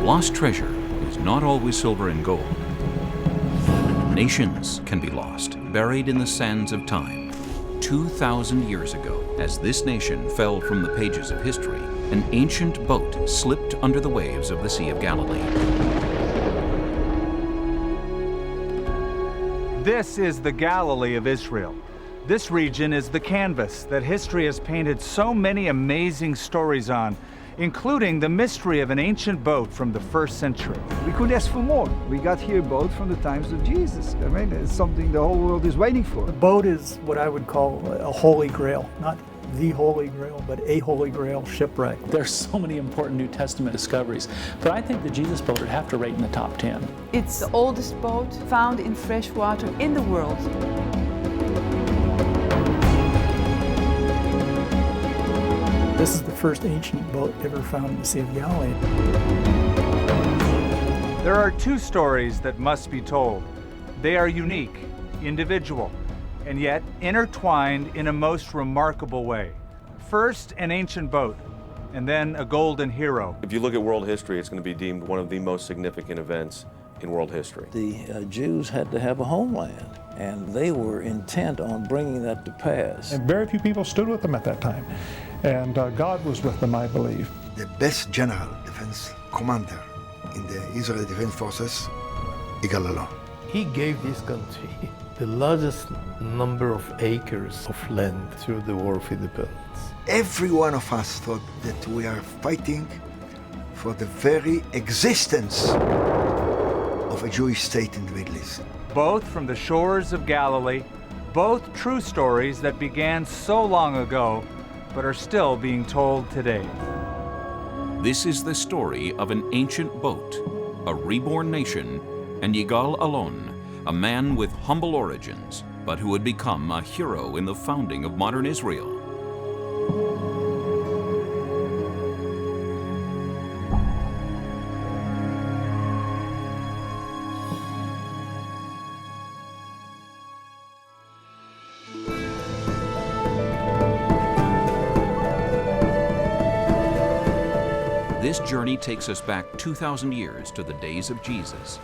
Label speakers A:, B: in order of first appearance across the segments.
A: Lost treasure is not always silver and gold. Nations can be lost, buried in the sands of time. 2,000 years ago, as this nation fell from the pages of history, an ancient boat slipped under the waves of the Sea of Galilee.
B: This is the Galilee of Israel. This region is the canvas that history has painted so many amazing stories on, including the mystery of an ancient boat from the 1st century.
C: We couldn't ask for more. We got here a boat from the times of Jesus. I mean, it's something the whole world is waiting for.
D: The boat is what I would call a holy grail, not the holy grail, but a holy grail shipwreck.
E: There's so many important New Testament discoveries, but I think the Jesus boat would have to rate in the top 10.
F: It's the oldest boat found in fresh water in the world.
D: This is the first ancient boat ever found in the Sea of Galilee.
B: There are two stories that must be told. They are unique, individual, and yet intertwined in a most remarkable way. First, an ancient boat, and then a golden hero.
G: If you look at world history, it's going to be deemed one of the most significant events in world history.
H: The Jews had to have a homeland, and they were intent on bringing that to pass.
I: And very few people stood with them at that time, and God was with them, I believe.
J: The best general defense commander in the Israeli Defense Forces, Yigal Allon.
K: He gave this country the largest number of acres of land through the War of Independence.
J: Every one of us thought that we are fighting for the very existence of a Jewish state in the Middle East.
B: Both from the shores of Galilee, both true stories that began so long ago, but are still being told today.
A: This is the story of an ancient boat, a reborn nation, and Yigal Allon, a man with humble origins, but who would become a hero in the founding of modern Israel. This journey takes us back 2,000 years to the days of Jesus.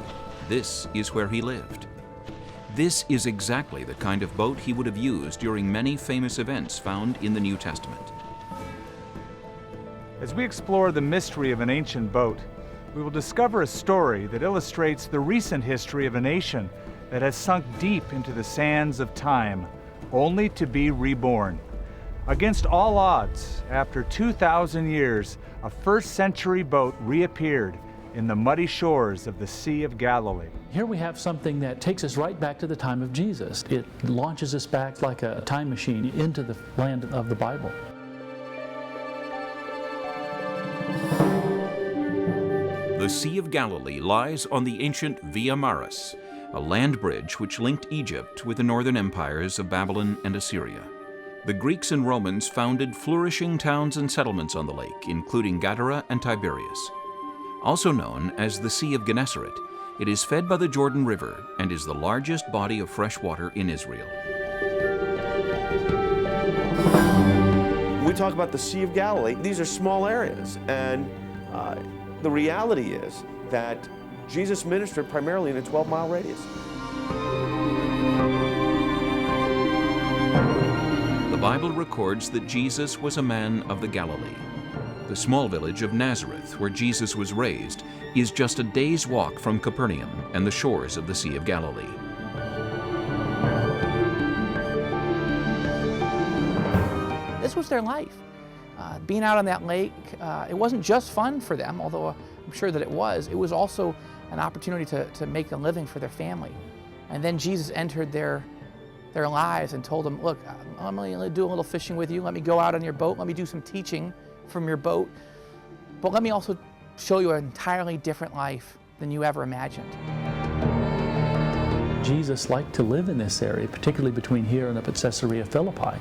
A: This is where he lived. This is exactly the kind of boat he would have used during many famous events found in the New Testament.
B: As we explore the mystery of an ancient boat, we will discover a story that illustrates the recent history of a nation that has sunk deep into the sands of time, only to be reborn. Against all odds, after 2,000 years, a 1st century boat reappeared in the muddy shores of the Sea of Galilee.
E: Here we have something that takes us right back to the time of Jesus. It launches us back like a time machine into the land of the Bible.
A: The Sea of Galilee lies on the ancient Via Maris, a land bridge which linked Egypt with the northern empires of Babylon and Assyria. The Greeks and Romans founded flourishing towns and settlements on the lake, including Gadara and Tiberias. Also known as the Sea of Gennesaret, it is fed by the Jordan River and is the largest body of fresh water in Israel.
G: When we talk about the Sea of Galilee, these are small areas, and the reality is that Jesus ministered primarily in a 12-mile radius.
A: The Bible records that Jesus was a man of the Galilee. The small village of Nazareth, where Jesus was raised, is just a day's walk from Capernaum and the shores of the Sea of Galilee.
L: This was their life. Being out on that lake, it wasn't just fun for them, although I'm sure that it was. It was also an opportunity to make a living for their family. And then Jesus entered their lives and told them, look, I'm going to do a little fishing with you. Let me go out on your boat. Let me do some teaching from your boat. But let me also show you an entirely different life than you ever imagined.
E: Jesus liked to live in this area, particularly between here and up at Caesarea Philippi.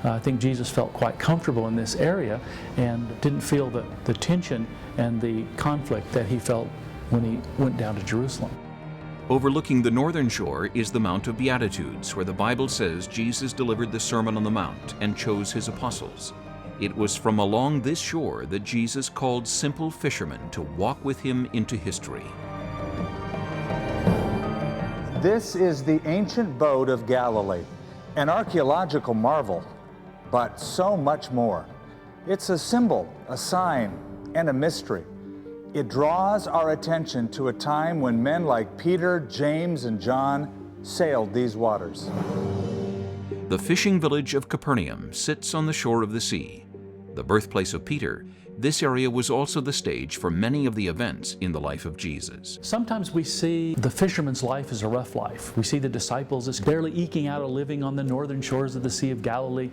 E: I think Jesus felt quite comfortable in this area and didn't feel the tension and the conflict that he felt when he went down to Jerusalem.
A: Overlooking the northern shore is the Mount of Beatitudes, where the Bible says Jesus delivered the Sermon on the Mount and chose his apostles. It was from along this shore that Jesus called simple fishermen to walk with him into history.
B: This is the ancient boat of Galilee, an archaeological marvel, but so much more. It's a symbol, a sign, and a mystery. It draws our attention to a time when men like Peter, James, and John sailed these waters.
A: The fishing village of Capernaum sits on the shore of the sea. The birthplace of Peter, this area was also the stage for many of the events in the life of Jesus.
E: Sometimes we see the fisherman's life as a rough life. We see the disciples as barely eking out a living on the northern shores of the Sea of Galilee.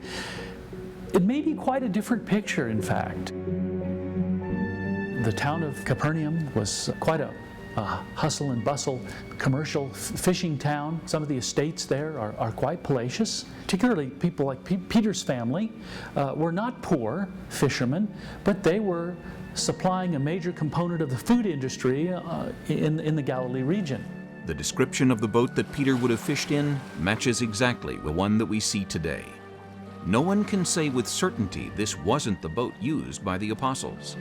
E: It may be quite a different picture, in fact. The town of Capernaum was quite a hustle and bustle commercial fishing town. Some of the estates there are quite palatial. Particularly people like Peter's family were not poor fishermen, but they were supplying a major component of the food industry in the Galilee region.
A: The description of the boat that Peter would have fished in matches exactly the one that we see today. No one can say with certainty this wasn't the boat used by the apostles.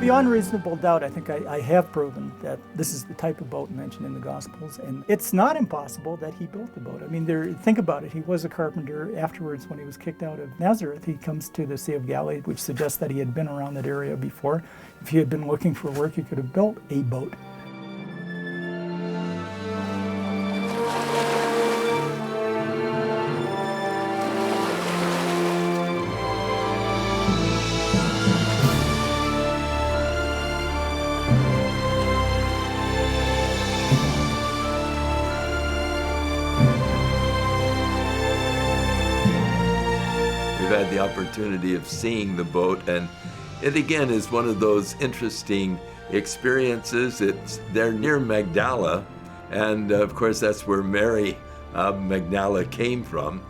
D: Beyond reasonable doubt, I think I have proven that this is the type of boat mentioned in the Gospels, and it's not impossible that he built the boat. I mean, think about it. He was a carpenter. Afterwards, when he was kicked out of Nazareth, he comes to the Sea of Galilee, which suggests that he had been around that area before. If he had been looking for work, he could have built a boat.
M: Had the opportunity of seeing the boat, and it again is one of those interesting experiences. They're near Magdala, and of course that's where Mary Magdala came from,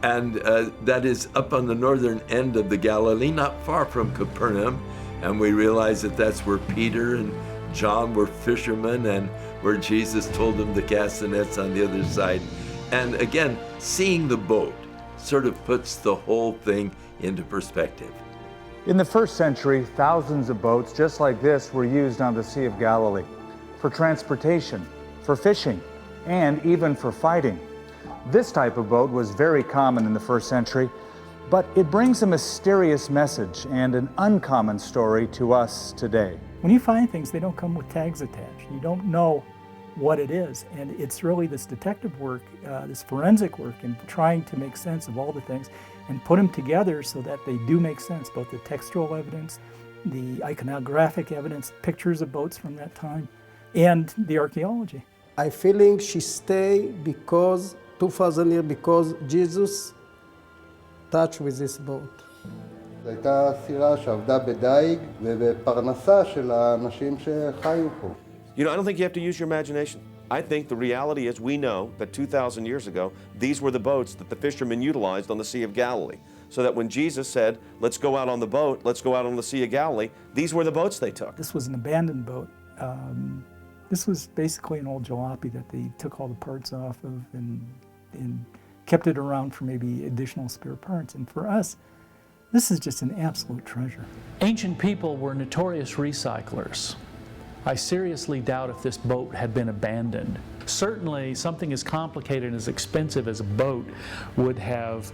M: and that is up on the northern end of the Galilee, not far from Capernaum, and we realize that that's where Peter and John were fishermen and where Jesus told them to cast the nets on the other side. And again, seeing the boat sort of puts the whole thing into perspective.
B: In the first century, thousands of boats just like this were used on the Sea of Galilee for transportation, for fishing, and even for fighting. This type of boat was very common in the first century, but it brings a mysterious message and an uncommon story to us today.
D: When you find things, they don't come with tags attached. You don't know what it is, and it's really this detective work, this forensic work, and trying to make sense of all the things and put them together so that they do make sense, both the textual evidence, the iconographic evidence, pictures of boats from that time, and the archaeology.
N: I feeling she stay because 2,000 years because Jesus touched with this boat.
O: זו הייתה סירה שעבדה בדייג ובפרנסה של האנשים שחיו פה.
G: You know, I don't think you have to use your imagination. I think the reality is we know that 2,000 years ago, these were the boats that the fishermen utilized on the Sea of Galilee. So that when Jesus said, let's go out on the boat, let's go out on the Sea of Galilee, these were the boats they took.
D: This was an abandoned boat. This was basically an old jalopy that they took all the parts off of and kept it around for maybe additional spare parts. And for us, this is just an absolute treasure.
E: Ancient people were notorious recyclers. I seriously doubt if this boat had been abandoned. Certainly, something as complicated and as expensive as a boat would have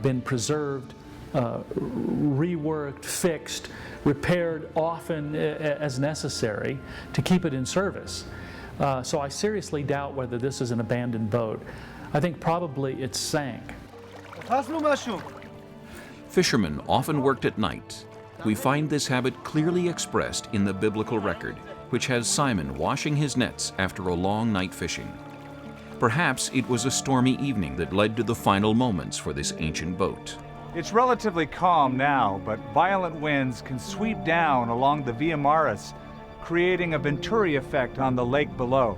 E: been preserved, reworked, fixed, repaired often as necessary to keep it in service. So I seriously doubt whether this is an abandoned boat. I think probably it sank.
A: Fishermen often worked at night. We find this habit clearly expressed in the biblical record, which has Simon washing his nets after a long night fishing. Perhaps it was a stormy evening that led to the final moments for this ancient boat.
B: It's relatively calm now, but violent winds can sweep down along the Via Maris, creating a Venturi effect on the lake below.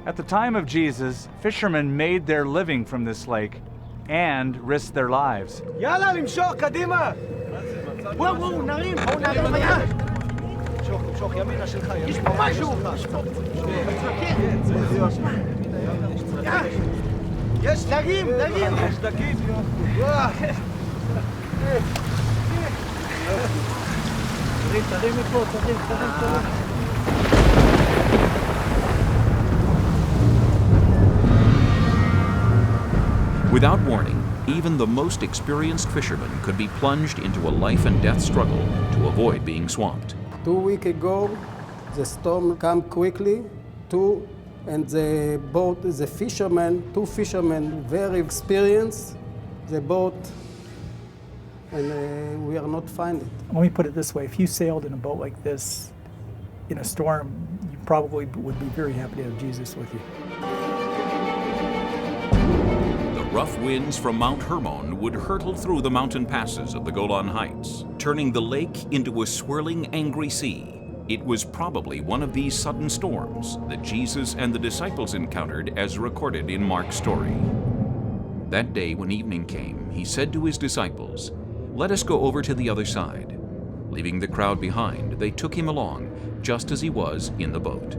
B: At the time of Jesus, fishermen made their living from this lake and risked their lives.
P: יאללה, למשוך, קדימה! בואו, נרים, בואו נרים ביד! תמשוך, ימינה שלך, יש פה משהו! יש דגים, דגים! יש דגים! תרים מפה, תרים.
A: Without warning, even the most experienced fishermen could be plunged into a life and death struggle to avoid being swamped.
N: 2 weeks ago, the storm came quickly, and the boat, the fishermen, 2 fishermen, very experienced, the boat, and we are not finding.
D: Let me put it this way, if you sailed in a boat like this in a storm, you probably would be very happy to have Jesus with you.
A: The rough winds from Mount Hermon would hurtle through the mountain passes of the Golan Heights, turning the lake into a swirling, angry sea. It was probably one of these sudden storms that Jesus and the disciples encountered as recorded in Mark's story. That day when evening came, he said to his disciples, "Let us go over to the other side." Leaving the crowd behind, they took him along, just as he was in the boat.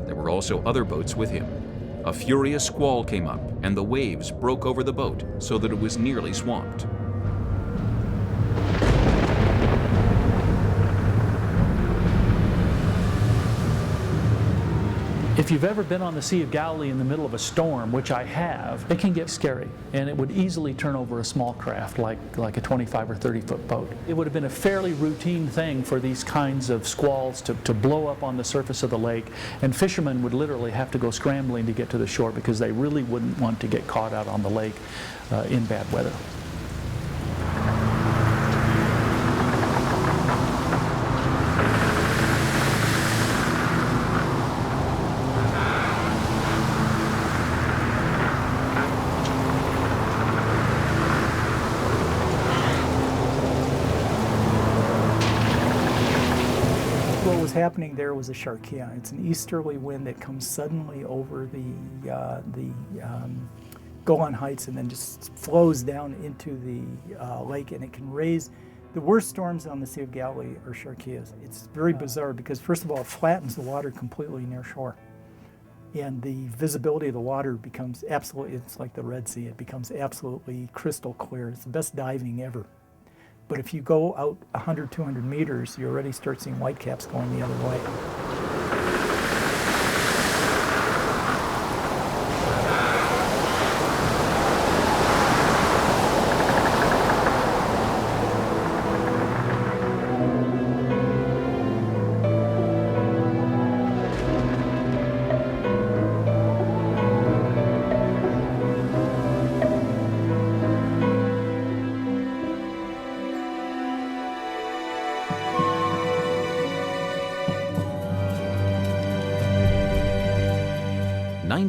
A: There were also other boats with him. A furious squall came up, and the waves broke over the boat so that it was nearly swamped.
E: If you've ever been on the Sea of Galilee in the middle of a storm, which I have, it can get scary, and it would easily turn over a small craft like a 25 or 30-foot boat. It would have been a fairly routine thing for these kinds of squalls to blow up on the surface of the lake, and fishermen would literally have to go scrambling to get to the shore because they really wouldn't want to get caught out on the lake in bad weather.
D: Happening there was a sharkia. It's an easterly wind that comes suddenly over the Golan Heights and then just flows down into the lake, and it can raise the worst storms on the Sea of Galilee are sharkias. It's very bizarre because first of all it flattens the water completely near shore, and the visibility of the water becomes absolutely, it's like the Red Sea, it becomes absolutely crystal clear. It's the best diving ever. But if you go out 100, 200 meters, you already start seeing whitecaps going the other way.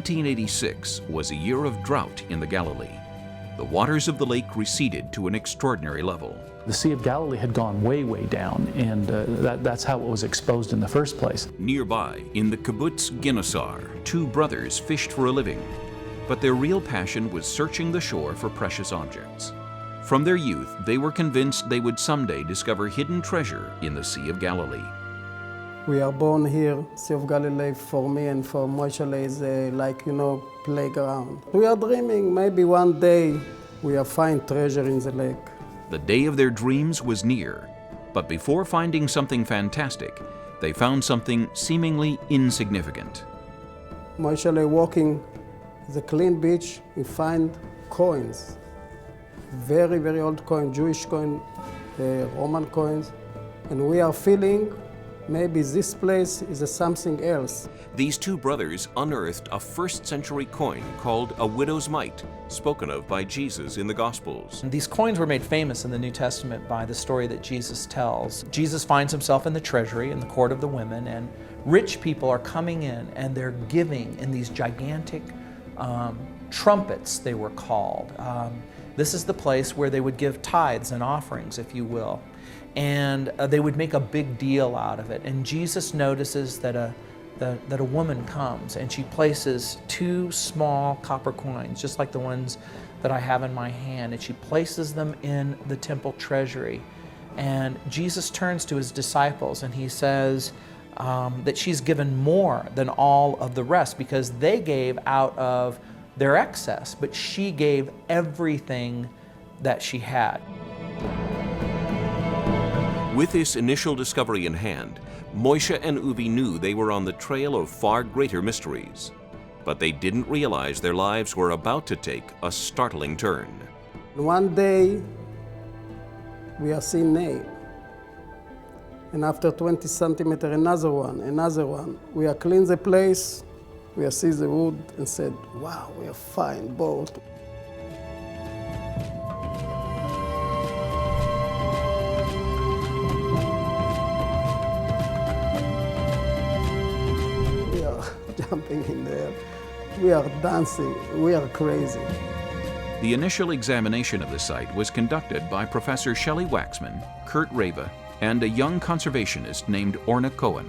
A: '86 was a year of drought in the Galilee. The waters of the lake receded to an extraordinary level.
E: The Sea of Galilee had gone way, way down, and that's how it was exposed in the first place.
A: Nearby, in the kibbutz Ginosar, 2 brothers fished for a living, but their real passion was searching the shore for precious objects. From their youth, they were convinced they would someday discover hidden treasure in the Sea of Galilee.
N: We are born here. Sea of Galilee for me and for Moshe is playground. We are dreaming maybe one day we will find treasure in the lake.
A: The day of their dreams was near, but before finding something fantastic, they found something seemingly insignificant.
N: Moshe walking the clean beach, he find coins. Very, very old coin, Jewish coin, Roman coins, and we are feeling maybe this place is something else.
A: These 2 brothers unearthed a 1st century coin called a widow's mite, spoken of by Jesus in the Gospels.
L: These coins were made famous in the New Testament by the story that Jesus tells. Jesus finds himself in the treasury, in the court of the women, and rich people are coming in and they're giving in these gigantic Trumpets, they were called. This is the place where they would give tithes and offerings, if you will. And they would make a big deal out of it. And Jesus notices that a woman comes and she places 2 small copper coins, just like the ones that I have in my hand, and she places them in the temple treasury. And Jesus turns to his disciples and he says that she's given more than all of the rest because they gave out of their excess, but she gave everything that she had.
A: With this initial discovery in hand, Moshe and Uvi knew they were on the trail of far greater mysteries. But they didn't realize their lives were about to take a startling turn.
N: One day, we are seeing nail. And after 20 centimeters, another one. We are clean the place, we are see the wood and said, wow, we are fine boat. We are jumping in there. We are dancing, we are crazy.
A: The initial examination of the site was conducted by Professor Shelley Waxman, Kurt Rava, and a young conservationist named Orna Cohen.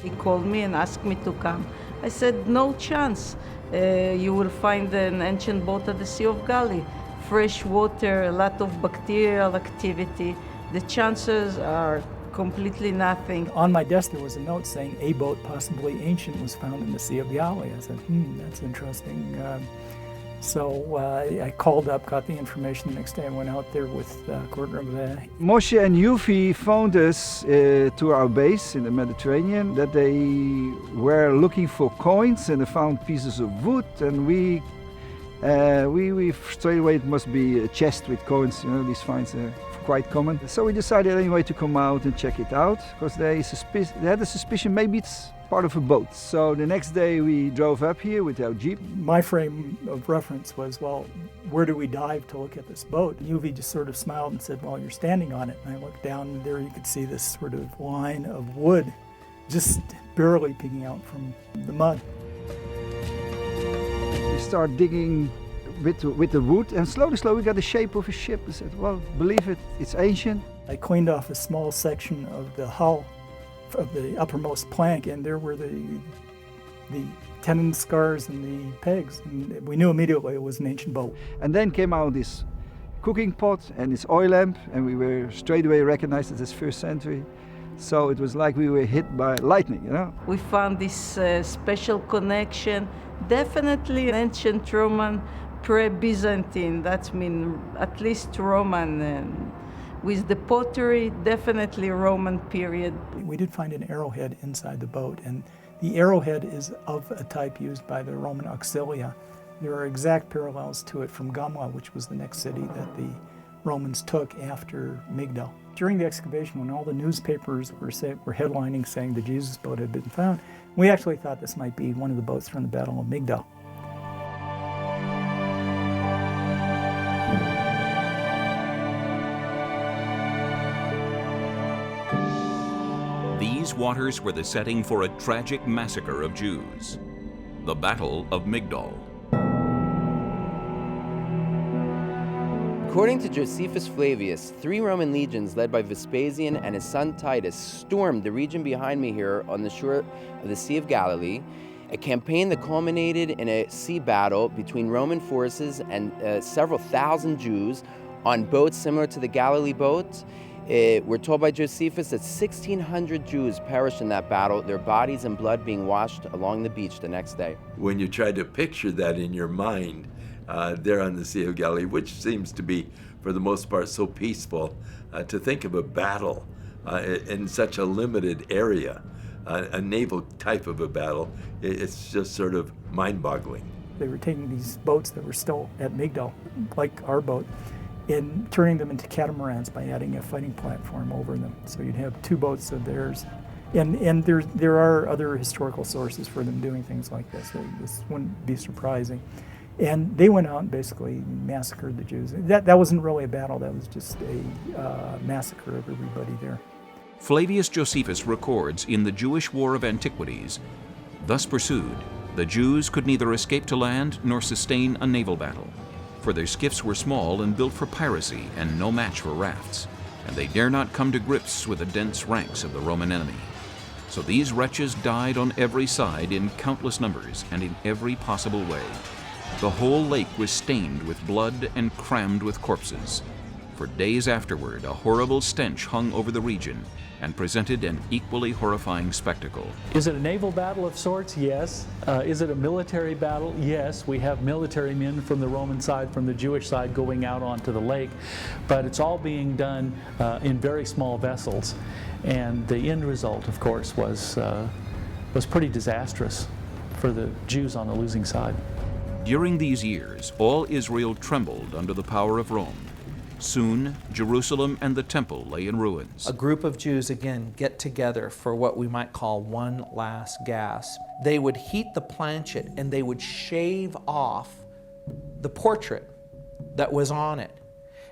Q: He called me and asked me to come. I said, no chance. You will find an ancient boat at the Sea of Galilee. Fresh water, a lot of bacterial activity. The chances are completely nothing.
D: On my desk there was a note saying a boat possibly ancient was found in the Sea of Galilee. I said, that's interesting. So I called up, got the information. The next day I went out there with Kurt Rava.
C: Moshe and Uvi phoned us to our base in the Mediterranean that they were looking for coins and they found pieces of wood, and we straight away it must be a chest with coins. You know, these finds are quite common. So we decided anyway to come out and check it out because they had a suspicion maybe it's part of a boat. So the next day we drove up here with our Jeep.
D: My frame of reference was, well, where do we dive to look at this boat? And Uvi just sort of smiled and said, well, you're standing on it. And I looked down and there you could see this sort of line of wood just barely peeking out from the mud.
C: We start digging with the wood, and slowly we got the shape of a ship. I said, well, believe it, it's ancient.
D: I cleaned off a small section of the hull of the uppermost plank, and there were the tenon scars and the pegs, and we knew immediately it was an ancient boat.
C: And then came out this cooking pot and this oil lamp, and we were straight away recognized as 1st century. So it was like we were hit by lightning, you know.
Q: We found this special connection, definitely an ancient Roman, pre-Byzantine, that means at least Roman. With the pottery, definitely Roman period.
D: We did find an arrowhead inside the boat, and the arrowhead is of a type used by the Roman auxilia. There are exact parallels to it from Gamla, which was the next city that the Romans took after Migdal. During the excavation, when all the newspapers were headlining saying the Jesus boat had been found, we actually thought this might be one of the boats from the Battle of Migdal.
A: These waters were the setting for a tragic massacre of Jews, the Battle of Migdal.
R: According to Josephus Flavius, 3 Roman legions led by Vespasian and his son Titus stormed the region behind me here on the shore of the Sea of Galilee, a campaign that culminated in a sea battle between Roman forces and several thousand Jews on boats similar to the Galilee boat. We're told by Josephus that 1,600 Jews perished in that battle, their bodies and blood being washed along the beach the next day.
M: When you try to picture that in your mind, there on the Sea of Galilee, which seems to be, for the most part, so peaceful, to think of a battle in such a limited area, a naval type of a battle, it's just sort of mind-boggling.
D: They were taking these boats that were still at Migdal, like our boat, and turning them into catamarans by adding a fighting platform over them. So you'd have 2 boats of theirs. And there are other historical sources for them doing things like this. So this wouldn't be surprising. And they went out and basically massacred the Jews. That wasn't really a battle, that was just a massacre of everybody there.
A: Flavius Josephus records in the Jewish War of Antiquities, thus pursued, The Jews could neither escape to land nor sustain a naval battle, for their skiffs were small and built for piracy and no match for rafts, and they dare not come to grips with the dense ranks of the Roman enemy. So these wretches died on every side in countless numbers and in every possible way. The whole lake was stained with blood and crammed with corpses. For days afterward, a horrible stench hung over the region and presented an equally horrifying spectacle.
E: Is it a naval battle of sorts? Yes. Is it a military battle? Yes. We have military men from the Roman side, from the Jewish side, going out onto the lake, but it's all being done in very small vessels. And the end result, of course, was pretty disastrous for the Jews on the losing side.
A: During these years, all Israel trembled under the power of Rome. Soon, Jerusalem and the temple lay in ruins.
S: A group of Jews, again, get together for what we might call one last gasp. They would heat the planchet and they would shave off the portrait that was on it.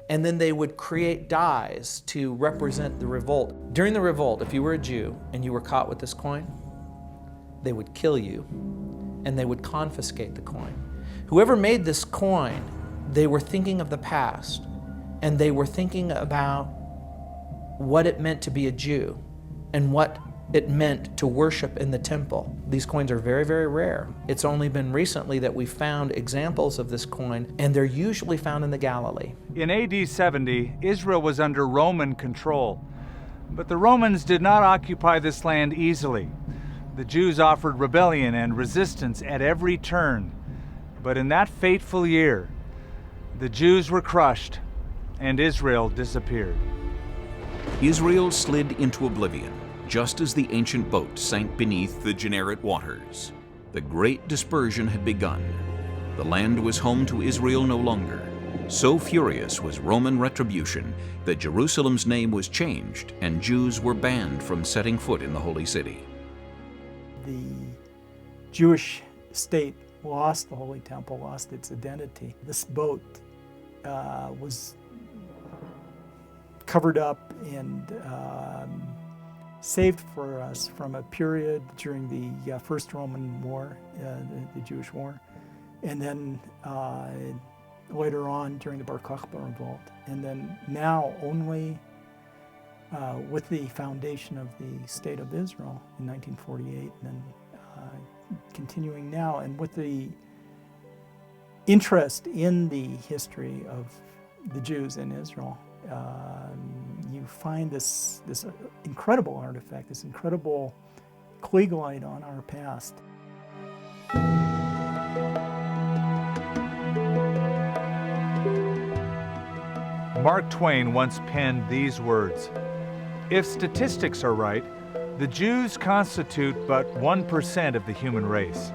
S: And then they would create dies to represent the revolt. During the revolt, if you were a Jew and you were caught with this coin, they would kill you and they would confiscate the coin. Whoever made this coin, they were thinking of the past. And they were thinking about what it meant to be a Jew and what it meant to worship in the temple. These coins are very, very rare. It's only been recently that we found examples of this coin, and they're usually found in the Galilee.
B: In AD 70, Israel was under Roman control, but the Romans did not occupy this land easily. The Jews offered rebellion and resistance at every turn, but in that fateful year, the Jews were crushed and Israel disappeared.
A: Israel slid into oblivion, just as the ancient boat sank beneath the Gennesaret waters. The great dispersion had begun. The land was home to Israel no longer. So furious was Roman retribution that Jerusalem's name was changed and Jews were banned from setting foot in the Holy City.
D: The Jewish state lost the Holy Temple, lost its identity. This boat was covered up and saved for us from a period during the First Roman War, the Jewish War, and then later on during the Bar Kokhba revolt. And then now only with the foundation of the State of Israel in 1948, and then continuing now, and with the interest in the history of the Jews in Israel, you find this incredible artifact, this incredible Klieg light on our past.
B: Mark Twain once penned these words: "If statistics are right, the Jews constitute but 1% of the human race.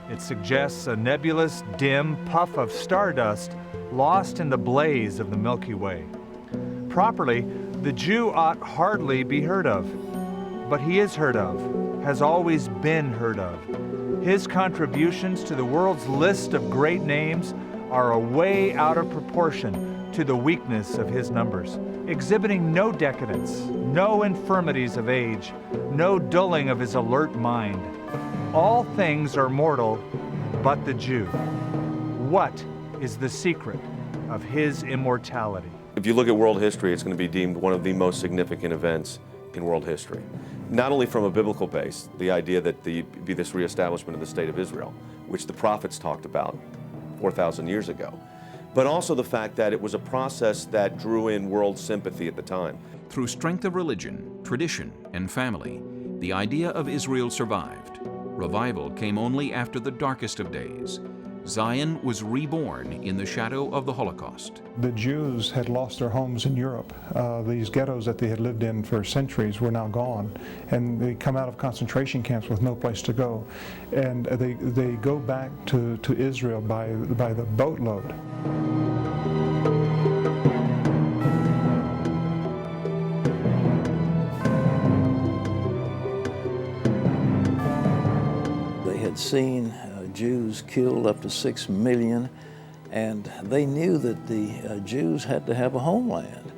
B: It suggests a nebulous, dim puff of stardust lost in the blaze of the Milky Way. Properly, the Jew ought hardly be heard of, but he is heard of, has always been heard of. His contributions to the world's list of great names are a way out of proportion to the weakness of his numbers, exhibiting no decadence, no infirmities of age, no dulling of his alert mind. All things are mortal but the Jew. What is the secret of his immortality?"
G: If you look at world history, it's going to be deemed one of the most significant events in world history. Not only from a biblical base, the idea that be this reestablishment of the State of Israel, which the prophets talked about 4,000 years ago, but also the fact that it was a process that drew in world sympathy at the time.
A: Through strength of religion, tradition, and family, the idea of Israel survived. Revival came only after the darkest of days. Zion was reborn in the shadow of the Holocaust.
I: The Jews had lost their homes in Europe. These ghettos that they had lived in for centuries were now gone, and they come out of concentration camps with no place to go. And they go back to Israel by the boatload.
H: They had seen Jews killed up to 6 million, and they knew that the Jews had to have a homeland,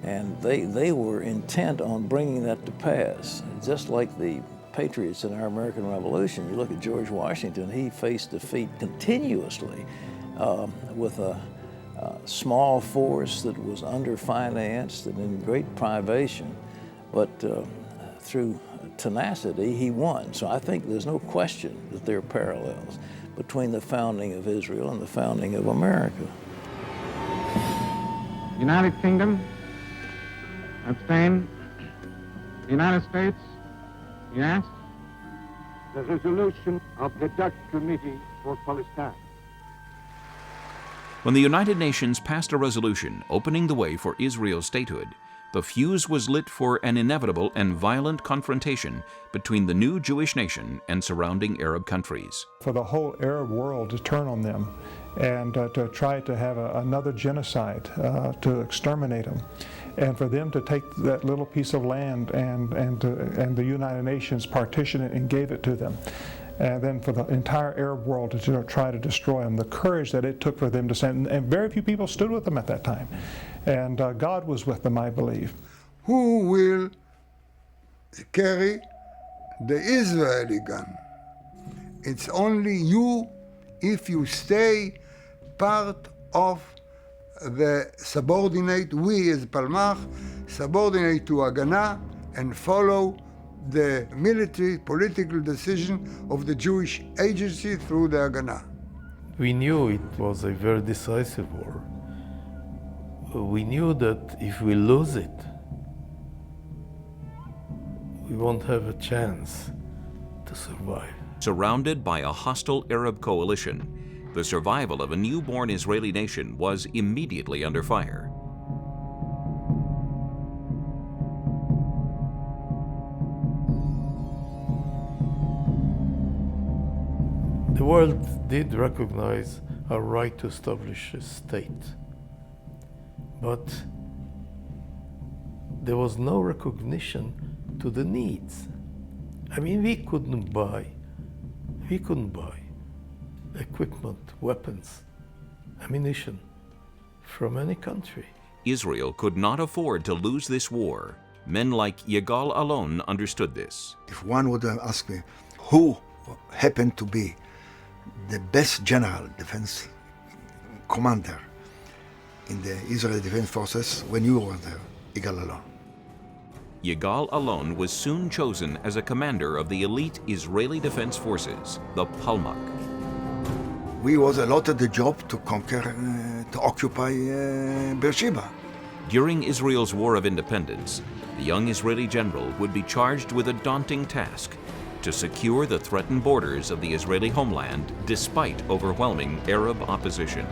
H: and they were intent on bringing that to pass. Just like the patriots in our American Revolution. You look at George Washington, he faced defeat continuously with a small force that was underfinanced and in great privation, but through tenacity, he won. So I think there's no question that there are parallels between the founding of Israel and the founding of America.
T: United Kingdom, abstain. United States, yes. The resolution of the Dutch Committee for Palestine.
A: When the United Nations passed a resolution opening the way for Israel's statehood, the fuse was lit for an inevitable and violent confrontation between the new Jewish nation and surrounding Arab countries.
I: For the whole Arab world to turn on them and to try to have another genocide, to exterminate them, and for them to take that little piece of land and the United Nations partitioned it and gave it to them. And then for the entire Arab world to try to destroy them, the courage that it took for them to stand, and very few people stood with them at that time. And God was with them, I believe.
U: Who will carry the Israeli gun? It's only you if you stay part of the subordinate, we as Palmach, subordinate to Haganah and follow the military political decision of the Jewish agency through the Haganah.
K: We knew it was a very decisive war. We knew that if we lose it, we won't have a chance to survive.
A: Surrounded by a hostile Arab coalition, the survival of a newborn Israeli nation was immediately under fire.
K: The world did recognize our right to establish a state, but there was no recognition to the needs. I mean, we couldn't buy equipment, weapons, ammunition from any country.
A: Israel could not afford to lose this war. Men like Yigal Allon understood this.
J: If one would ask me who happened to be the best general defense commander in the Israeli Defense Forces when you were there, Yigal Allon.
A: Yigal Allon was soon chosen as a commander of the elite Israeli Defense Forces, the Palmach.
J: We was allotted the job to conquer, to occupy Beersheba.
A: During Israel's War of Independence, the young Israeli general would be charged with a daunting task: to secure the threatened borders of the Israeli homeland despite overwhelming Arab opposition.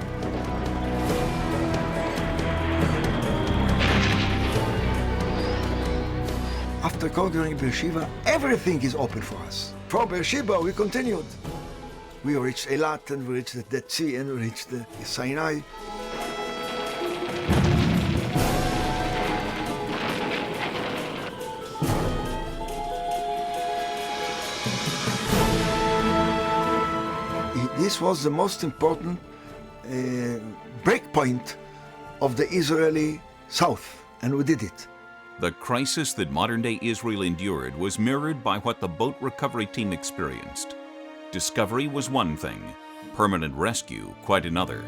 J: After conquering Beersheba, everything is open for us. From Beersheba, we continued. We reached Eilat, and we reached the Dead Sea, and we reached the Sinai. This was the most important breakpoint of the Israeli South, and we did it.
A: The crisis that modern-day Israel endured was mirrored by what the boat recovery team experienced. Discovery was one thing, permanent rescue quite another.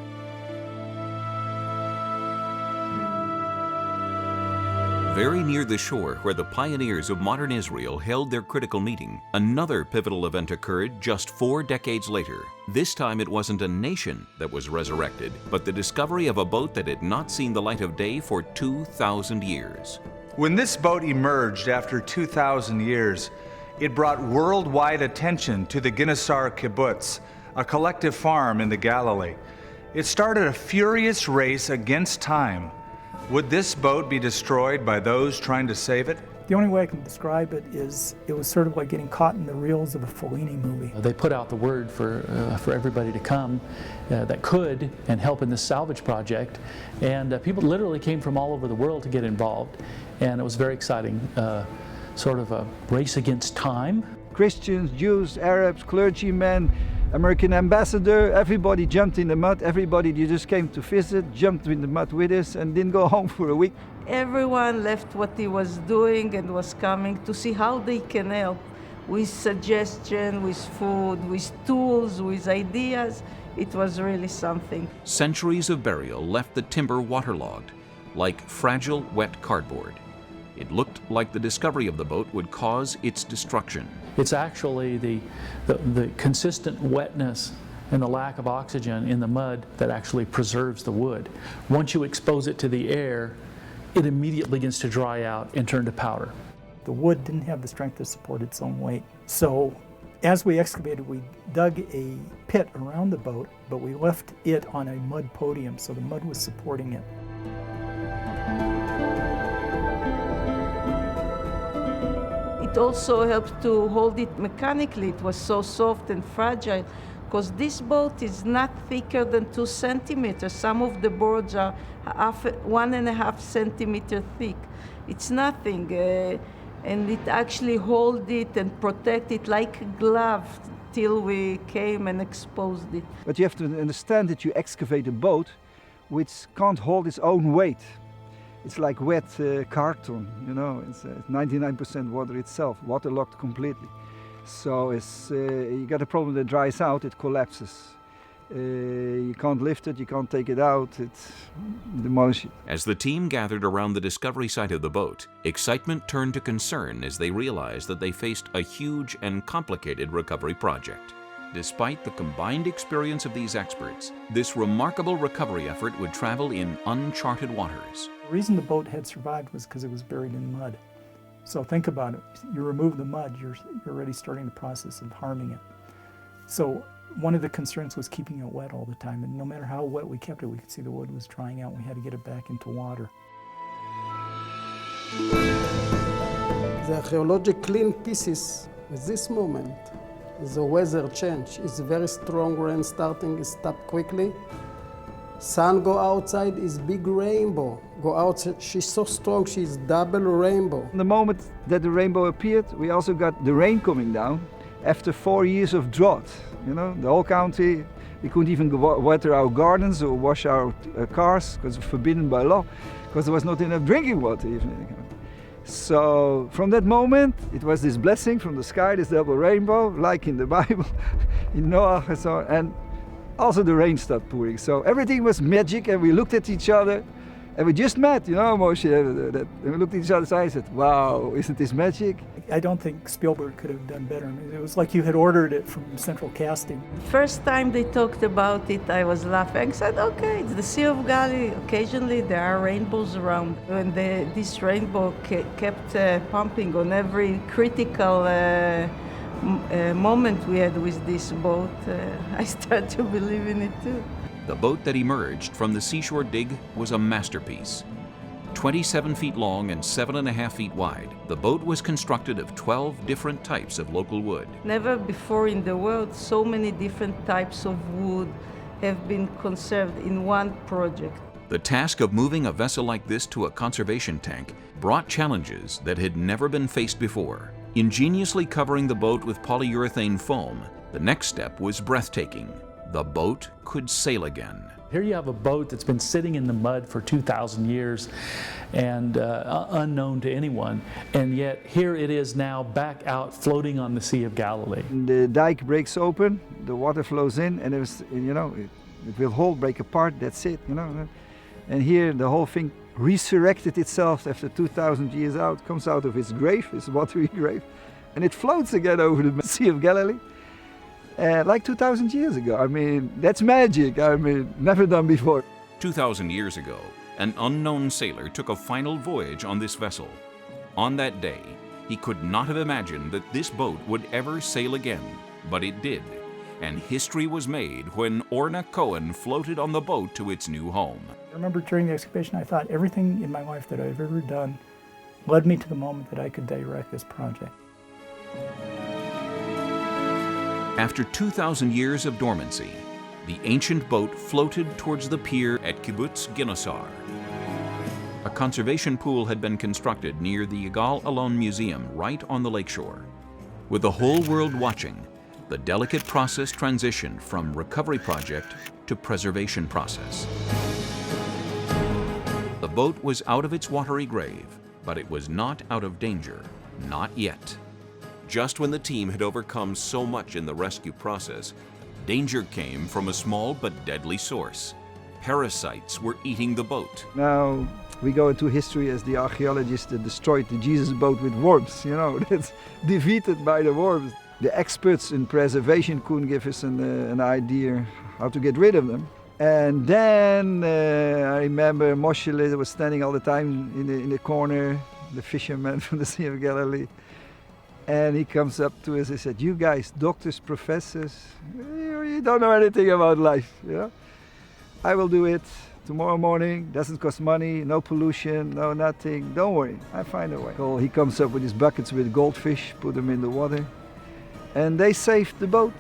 A: Very near the shore where the pioneers of modern Israel held their critical meeting, another pivotal event occurred just 4 decades later. This time it wasn't a nation that was resurrected, but the discovery of a boat that had not seen the light of day for 2,000 years.
B: When this boat emerged after 2,000 years, it brought worldwide attention to the Ginosar kibbutz, a collective farm in the Galilee. It started a furious race against time. Would this boat be destroyed by those trying to save it?
D: The only way I can describe it is it was sort of like getting caught in the reels of a Fellini movie.
E: They put out the word for everybody to come that could and help in this salvage project, and people literally came from all over the world to get involved, and it was very exciting, sort of a race against time.
C: Christians, Jews, Arabs, clergymen, American ambassador, everybody jumped in the mud. Everybody you just came to visit jumped in the mud with us and didn't go home for a week.
Q: Everyone left what he was doing and was coming to see how they can help with suggestion, with food, with tools, with ideas. It was really something.
A: Centuries of burial left the timber waterlogged, like fragile, wet cardboard. It looked like the discovery of the boat would cause its destruction.
E: It's actually the consistent wetness and the lack of oxygen in the mud that actually preserves the wood. Once you expose it to the air, it immediately begins to dry out and turn to powder.
D: The wood didn't have the strength to support its own weight. So as we excavated, we dug a pit around the boat, but we left it on a mud podium, so the mud was supporting it.
Q: It also helped to hold it mechanically. It was so soft and fragile, because this boat is not thicker than 2 centimeters. Some of the boards are 1.5 centimeters thick. It's nothing. And it actually hold it and protect it like a glove till we came and exposed it.
C: But you have to understand that you excavate a boat which can't hold its own weight. It's like wet carton, you know, it's 99% water itself, waterlogged completely. So you got a problem that dries out, it collapses. You can't lift it, you can't take it out, it's demolished.
A: As the team gathered around the discovery site of the boat, excitement turned to concern as they realized that they faced a huge and complicated recovery project. Despite the combined experience of these experts, this remarkable recovery effort would travel in uncharted waters.
D: The reason the boat had survived was because it was buried in mud. So think about it. You remove the mud, you're already starting the process of harming it. So one of the concerns was keeping it wet all the time, and no matter how wet we kept it, we could see the wood was drying out. We had to get it back into water.
N: The archaeology clean pieces at this moment. The weather change. It's very strong rain starting, it stop quickly. Sun go outside, is big rainbow. Go outside, she's so strong, she's double rainbow.
C: The moment that the rainbow appeared, we also got the rain coming down after 4 years of drought. You know, the whole country, we couldn't even water our gardens or wash our cars because it's forbidden by law, because there was not enough drinking water even. So from that moment, it was this blessing from the sky, this double rainbow, like in the Bible, in Noah and so on. And also the rain stopped pouring. So everything was magic, and we looked at each other, and we just met, you know, Moshe, and we looked at each other's eyes and said, wow, isn't this magic?
D: I don't think Spielberg could have done better. I mean, it was like you had ordered it from Central Casting.
Q: First time they talked about it, I was laughing. I said, okay, it's the Sea of Galilee. Occasionally there are rainbows around. When this rainbow kept pumping on every critical moment we had with this boat, I started to believe in it too.
A: The boat that emerged from the seashore dig was a masterpiece. 27 feet long and 7.5 feet wide, the boat was constructed of 12 different types of local wood.
Q: Never before in the world so many different types of wood have been conserved in one project.
A: The task of moving a vessel like this to a conservation tank brought challenges that had never been faced before. Ingeniously covering the boat with polyurethane foam, the next step was breathtaking. The boat could sail again.
E: Here you have a boat that's been sitting in the mud for 2,000 years and unknown to anyone, and yet here it is now back out floating on the Sea of Galilee.
C: The dike breaks open, the water flows in, and it will hold, break apart, that's it, you know. And here the whole thing resurrected itself after 2,000 years out, comes out of its grave, its watery grave, and it floats again over the Sea of Galilee. Like 2,000 years ago. I mean, that's magic. I mean, never done before.
A: 2,000 years ago, an unknown sailor took a final voyage on this vessel. On that day, he could not have imagined that this boat would ever sail again, but it did. And history was made when Orna Cohen floated on the boat to its new home.
D: I remember during the excavation, I thought everything in my life that I've ever done led me to the moment that I could direct this project.
A: After 2,000 years of dormancy, the ancient boat floated towards the pier at Kibbutz Ginosar. A conservation pool had been constructed near the Yigal Allon Museum right on the lakeshore. With the whole world watching, the delicate process transitioned from recovery project to preservation process. The boat was out of its watery grave, but it was not out of danger, not yet. Just when the team had overcome so much in the rescue process, danger came from a small but deadly source. Parasites were eating the boat.
C: Now we go into history as the archaeologists that destroyed the Jesus boat with worms, that's defeated by the worms. The experts in preservation couldn't give us an idea how to get rid of them. And then I remember Moshe was standing all the time in the corner, the fisherman from the Sea of Galilee. And he comes up to us and said, "You guys, doctors, professors, you don't know anything about life. I will do it tomorrow morning. Doesn't cost money, no pollution, no nothing. Don't worry, I find a way." So he comes up with his buckets with goldfish, put them in the water, and they saved the boat.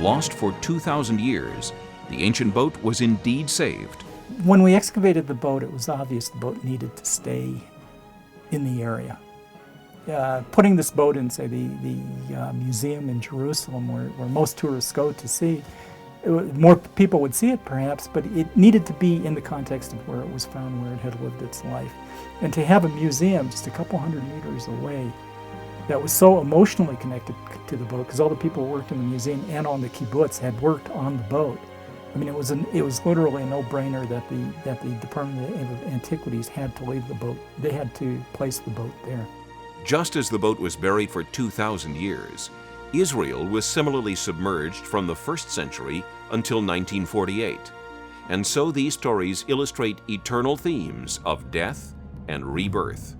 A: Lost for 2,000 years, the ancient boat was indeed saved.
D: When we excavated the boat, it was obvious the boat needed to stay in the area. Putting this boat in, say, the museum in Jerusalem, where most tourists go to see, more people would see it perhaps, but it needed to be in the context of where it was found, where it had lived its life. And to have a museum just a couple hundred meters away that was so emotionally connected to the boat, because all the people who worked in the museum and on the kibbutz had worked on the boat. I mean, it was literally a no-brainer that the Department of Antiquities had to leave the boat. They had to place the boat there.
A: Just as the boat was buried for 2,000 years, Israel was similarly submerged from the 1st century until 1948. And so these stories illustrate eternal themes of death and rebirth.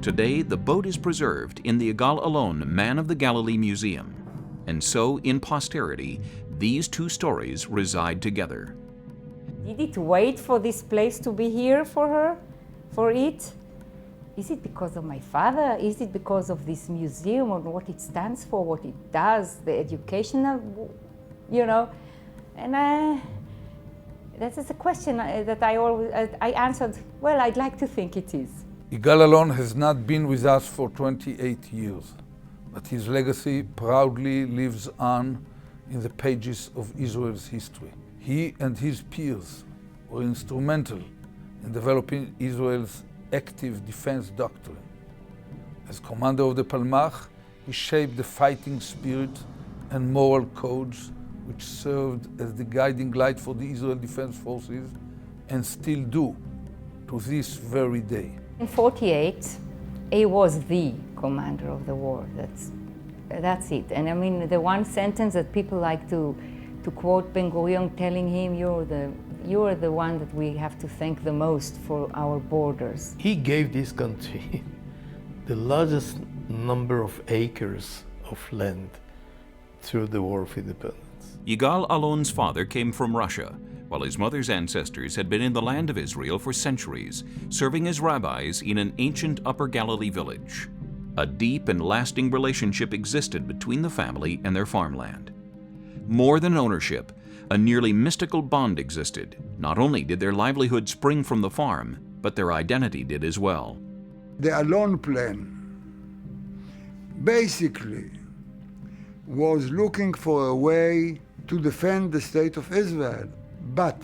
A: Today, the boat is preserved in the Yigal Allon Man of the Galilee Museum. And so, in posterity, these two stories reside together.
F: Did it wait for this place to be here for her, for it? Is it because of my father? Is it because of this museum and what it stands for, what it does, the educational, And that is a question that I answered, well, I'd like to think it is.
V: Yigal Allon has not been with us for 28 years, but his legacy proudly lives on in the pages of Israel's history. He and his peers were instrumental in developing Israel's active defense doctrine. As commander of the Palmach, he shaped the fighting spirit and moral codes which served as the guiding light for the Israel Defense Forces and still do to this very day.
F: In 1948, he was the commander of the war. That's it. And I mean, the one sentence that people like to quote Ben-Gurion telling him, you are the one that we have to thank the most for our borders.
K: He gave this country the largest number of acres of land through the War of Independence.
A: Yigal Allon's father came from Russia, while his mother's ancestors had been in the land of Israel for centuries, serving as rabbis in an ancient Upper Galilee village. A deep and lasting relationship existed between the family and their farmland. More than ownership, a nearly mystical bond existed. Not only did their livelihood spring from the farm, but their identity did as well.
U: The Allon plan basically was looking for a way to defend the state of Israel, but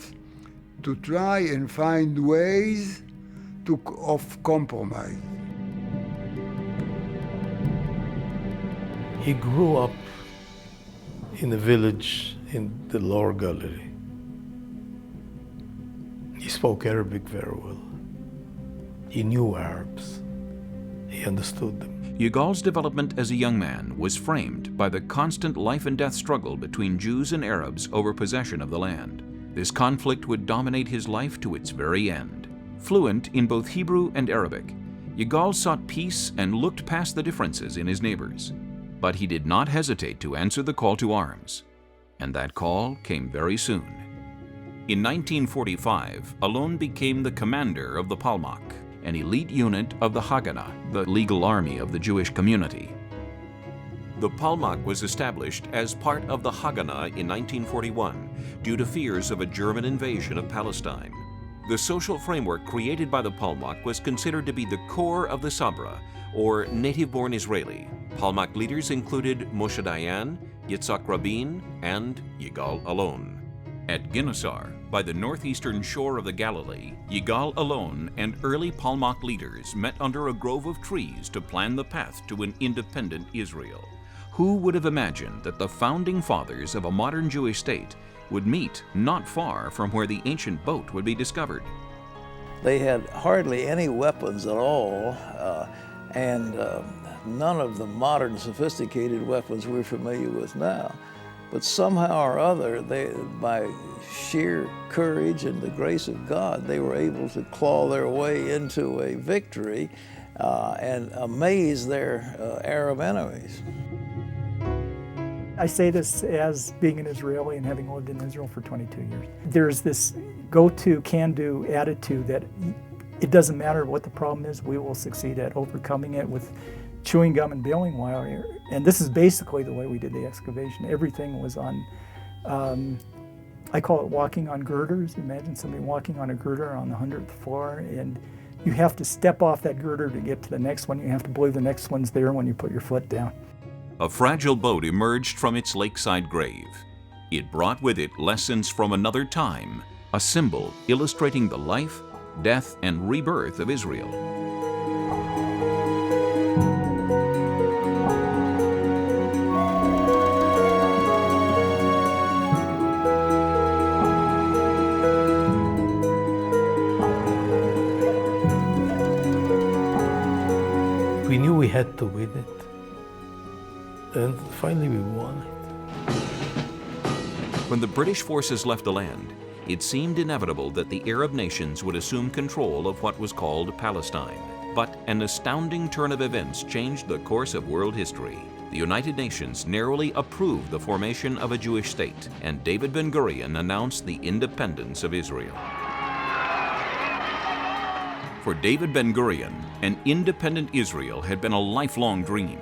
U: to try and find ways of compromise.
K: He grew up in a village in the Lower Galilee. He spoke Arabic very well. He knew Arabs. He understood them.
A: Yigal's development as a young man was framed by the constant life and death struggle between Jews and Arabs over possession of the land. This conflict would dominate his life to its very end. Fluent in both Hebrew and Arabic, Yigal sought peace and looked past the differences in his neighbors. But he did not hesitate to answer the call to arms. And that call came very soon. In 1945, Allon became the commander of the Palmach, an elite unit of the Haganah, the legal army of the Jewish community. The Palmach was established as part of the Haganah in 1941 due to fears of a German invasion of Palestine. The social framework created by the Palmach was considered to be the core of the Sabra, or native-born Israeli. Palmach leaders included Moshe Dayan, Yitzhak Rabin, and Yigal Allon. At Ginosar, by the northeastern shore of the Galilee, Yigal Allon and early Palmach leaders met under a grove of trees to plan the path to an independent Israel. Who would have imagined that the founding fathers of a modern Jewish state would meet not far from where the ancient boat would be discovered?
H: They had hardly any weapons at all, and none of the modern sophisticated weapons we're familiar with now. But somehow or other, by sheer courage and the grace of God, they were able to claw their way into a victory and amaze their Arab enemies.
D: I say this as being an Israeli and having lived in Israel for 22 years. There's this go-to, can-do attitude that it doesn't matter what the problem is, we will succeed at overcoming it with chewing gum and baling wire. And this is basically the way we did the excavation. Everything was on, I call it walking on girders. Imagine somebody walking on a girder on the 100th floor, and you have to step off that girder to get to the next one. You have to believe the next one's there when you put your foot down.
A: A fragile boat emerged from its lakeside grave. It brought with it lessons from another time, a symbol illustrating the life, death, and rebirth of Israel.
K: We knew we had to win it. And finally we won it.
A: When the British forces left the land, it seemed inevitable that the Arab nations would assume control of what was called Palestine. But an astounding turn of events changed the course of world history. The United Nations narrowly approved the formation of a Jewish state, and David Ben-Gurion announced the independence of Israel. For David Ben-Gurion, an independent Israel had been a lifelong dream.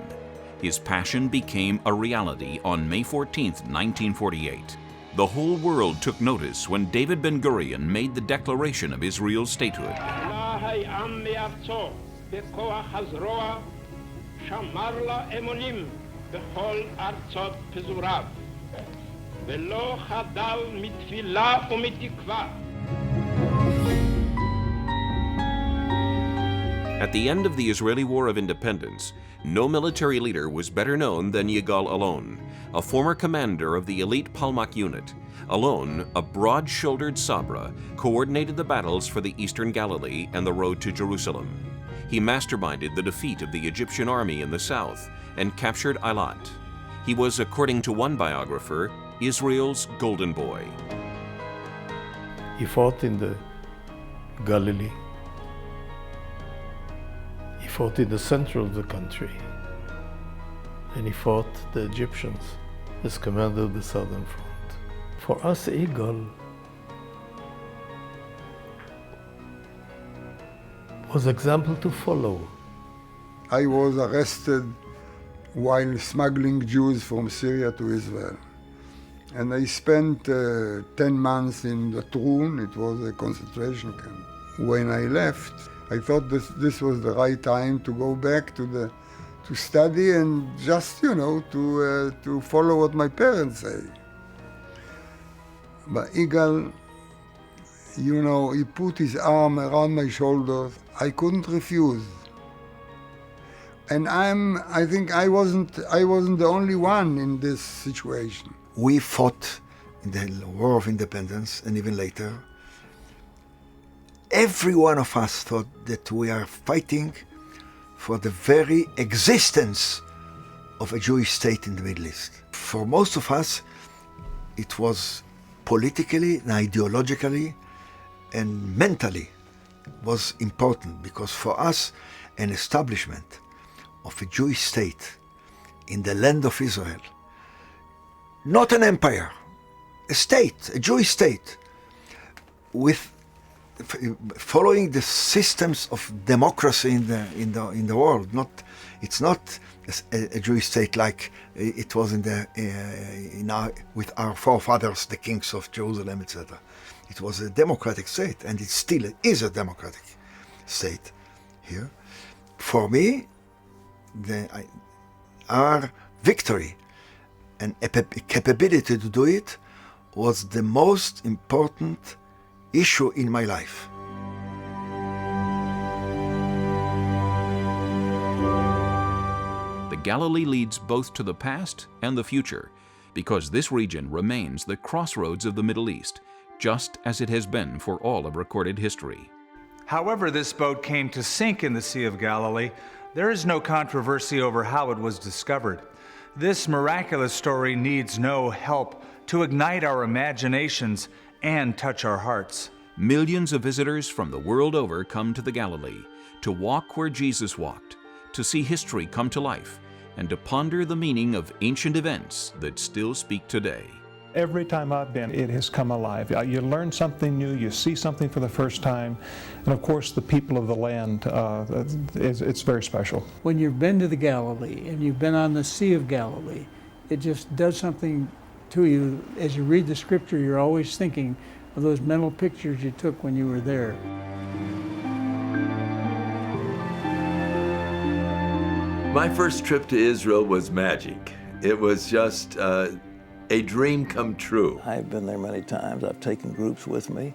A: His passion became a reality on May 14, 1948. The whole world took notice when David Ben-Gurion made the declaration of Israel's statehood. At the end of the Israeli War of Independence, no military leader was better known than Yigal Allon, a former commander of the elite Palmach unit. Allon, a broad-shouldered Sabra, coordinated the battles for the eastern Galilee and the road to Jerusalem. He masterminded the defeat of the Egyptian army in the south and captured Eilat. He was, according to one biographer, Israel's golden boy.
K: He fought in the Galilee. He fought in the center of the country, and he fought the Egyptians as commander of the southern front. For us, Yigal was example to follow.
U: I was arrested while smuggling Jews from Syria to Israel. And I spent 10 months in the Trun. It was a concentration camp. When I left, I thought this was the right time to go back to study and just, to follow what my parents say. But Yigal, he put his arm around my shoulders. I couldn't refuse. And I think I wasn't the only one in this situation.
J: We fought in the War of Independence and even later. Every one of us thought that we are fighting for the very existence of a Jewish state in the Middle East. For most of us, it was politically and ideologically and mentally was important, because for us, an establishment of a Jewish state in the land of Israel, not an empire, a state, a Jewish state, with following the systems of democracy in the world. It's not a Jewish state like it was with our forefathers, the kings of Jerusalem, etc. It was a democratic state, and it still is a democratic state here. For me, our victory and capability to do it was the most important issue in my life.
A: The Galilee leads both to the past and the future, because this region remains the crossroads of the Middle East, just as it has been for all of recorded history.
B: However this boat came to sink in the Sea of Galilee, there is no controversy over how it was discovered. This miraculous story needs no help to ignite our imaginations and touch our hearts.
A: Millions of visitors from the world over come to the Galilee to walk where Jesus walked, to see history come to life, and to ponder the meaning of ancient events that still speak today.
I: Every time I've been, it has come alive. You learn something new, you see something for the first time, and of course the people of the land, it's very special.
O: When you've been to the Galilee and you've been on the Sea of Galilee, it just does something to you. As you read the scripture, you're always thinking of those mental pictures you took when you were there.
M: My first trip to Israel was magic. It was just a dream come true.
H: I've been there many times. I've taken groups with me.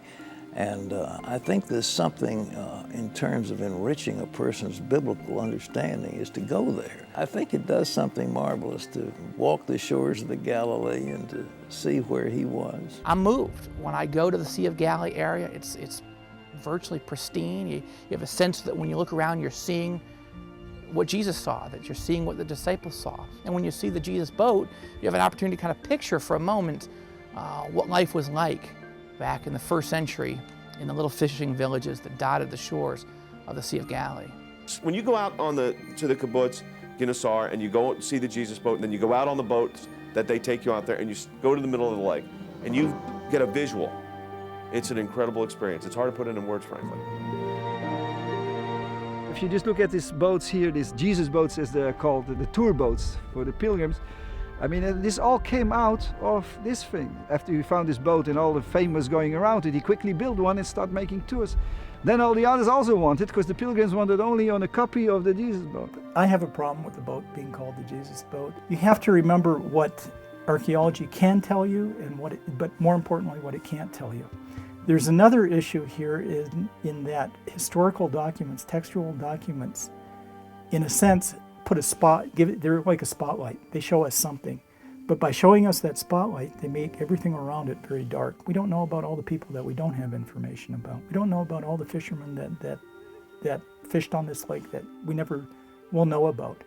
H: And I think there's something in terms of enriching a person's biblical understanding is to go there. I think it does something marvelous to walk the shores of the Galilee and to see where he was.
L: I'm moved. When I go to the Sea of Galilee area, it's virtually pristine. You have a sense that when you look around, you're seeing what Jesus saw, that you're seeing what the disciples saw. And when you see the Jesus boat, you have an opportunity to kind of picture for a moment what life was like back in the first century in the little fishing villages that dotted the shores of the Sea of Galilee.
G: When you go out to the kibbutz, Ginosar, and you go see the Jesus boat, and then you go out on the boats that they take you out there, and you go to the middle of the lake, and you get a visual, it's an incredible experience. It's hard to put it in words, frankly.
C: If you just look at these boats here, these Jesus boats as they're called, the tour boats for the pilgrims, I mean, this all came out of this thing. After he found this boat and all the fame was going around it, he quickly built one and started making tours. Then all the others also wanted, because the pilgrims wanted only on a copy of the Jesus boat.
D: I have a problem with the boat being called the Jesus boat. You have to remember what archaeology can tell you, and but more importantly, what it can't tell you. There's another issue here in that historical documents, textual documents, in a sense, they're like a spotlight. They show us something. But by showing us that spotlight, they make everything around it very dark. We don't know about all the people that we don't have information about. We don't know about all the fishermen that fished on this lake that we never will know about.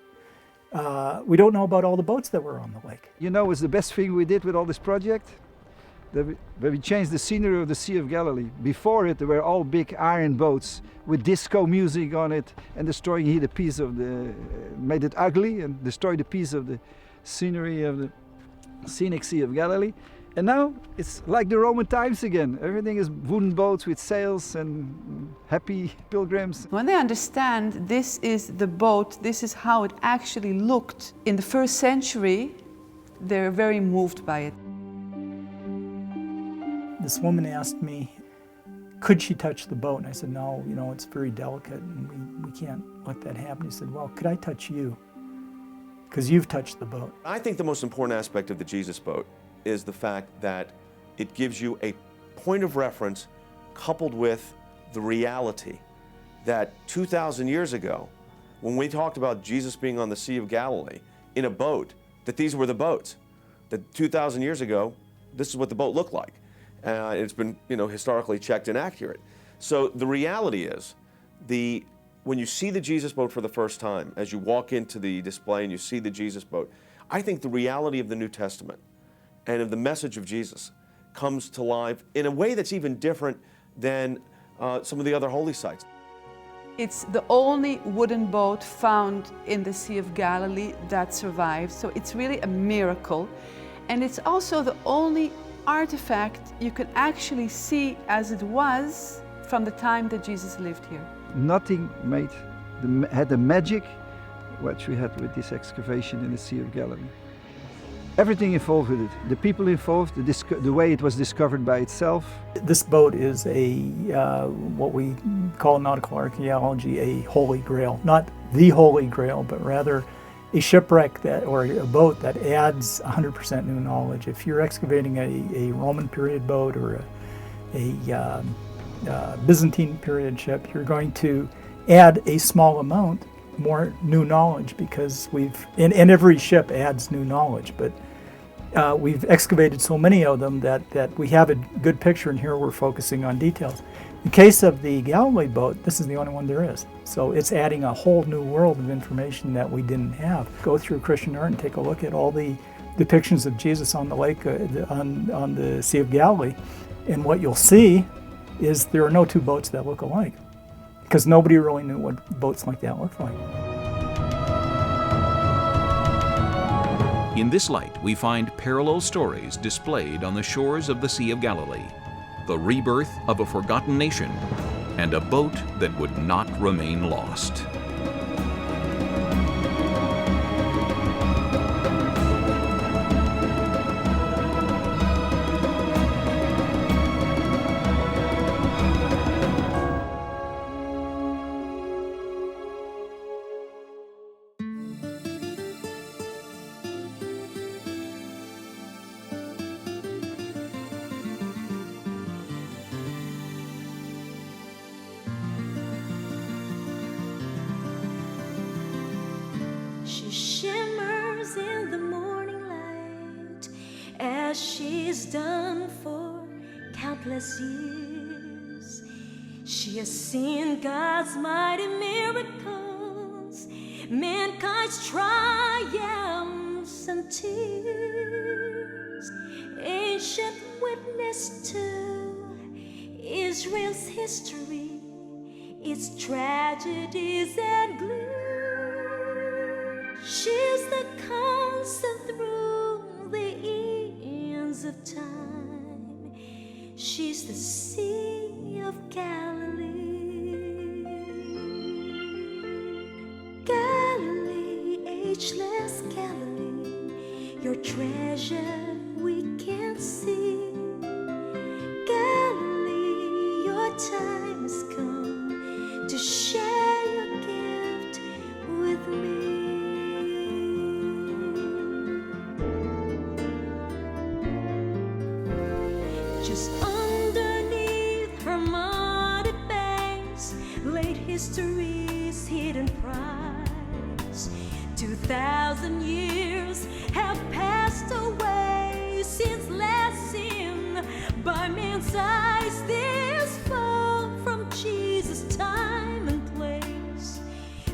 D: We don't know about all the boats that were on the lake.
C: You know, it's the best thing we did with all this project? Where we changed the scenery of the Sea of Galilee. Before it, there were all big iron boats with disco music on it, and destroying here the piece of made it ugly and destroyed the piece of the scenery of the scenic Sea of Galilee. And now it's like the Roman times again. Everything is wooden boats with sails and happy pilgrims.
P: When they understand this is the boat, this is how it actually looked in the first century, they're very moved by it.
D: This woman asked me, could she touch the boat? And I said, no, it's very delicate and we can't let that happen. He said, well, could I touch you? Because you've touched the boat.
G: I think the most important aspect of the Jesus boat is the fact that it gives you a point of reference coupled with the reality that 2,000 years ago, when we talked about Jesus being on the Sea of Galilee in a boat, that these were the boats. That 2,000 years ago, this is what the boat looked like. It's been, historically checked and accurate. So the reality is, when you see the Jesus boat for the first time, as you walk into the display and you see the Jesus boat, I think the reality of the New Testament and of the message of Jesus comes to life in a way that's even different than some of the other holy sites.
P: It's the only wooden boat found in the Sea of Galilee that survived, so it's really a miracle. And it's also the only artifact you can actually see as it was from the time that Jesus lived here.
C: Nothing had the magic which we had with this excavation in the Sea of Galilee. Everything involved with it, the people involved, the way it was discovered by itself.
D: This boat is what we call in nautical archaeology a holy grail. Not the holy grail, but rather a shipwreck or a boat that adds 100% new knowledge. If you're excavating a Roman period boat or a Byzantine period ship, you're going to add a small amount more new knowledge, because and every ship adds new knowledge, but we've excavated so many of them that we have a good picture, and here we're focusing on details. In the case of the Galilee boat, this is the only one there is. So it's adding a whole new world of information that we didn't have. Go through Christian art and take a look at all the depictions of Jesus on the lake, on the Sea of Galilee, and what you'll see is there are no two boats that look alike, because nobody really knew what boats like that looked like.
A: In this light, we find parallel stories displayed on the shores of the Sea of Galilee, the rebirth of a forgotten nation, and a boat that would not remain lost.
R: She shimmers in the morning light, as she's done for countless years. She has seen God's mighty miracles, mankind's triumphs and tears. Ancient witness to Israel's history, its tragedies and gloom. She's the constant through the eons of time. She's the Sea of Galilee. Galilee, ageless Galilee, your treasure we can't see. Galilee, your time has come to share your gift with me. Just underneath her muddy banks, late history's hidden prize. 2,000 years have passed away since last seen by man's eyes. This fall from Jesus' time and place,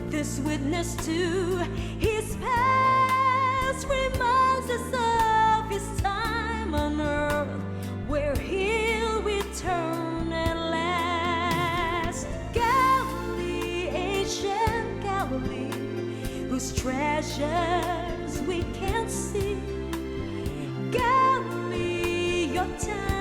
R: this witness to his past reminds us of his time on earth, where he'll return at last. Galilee, ancient Galilee, whose treasures we can't see. Galilee, your time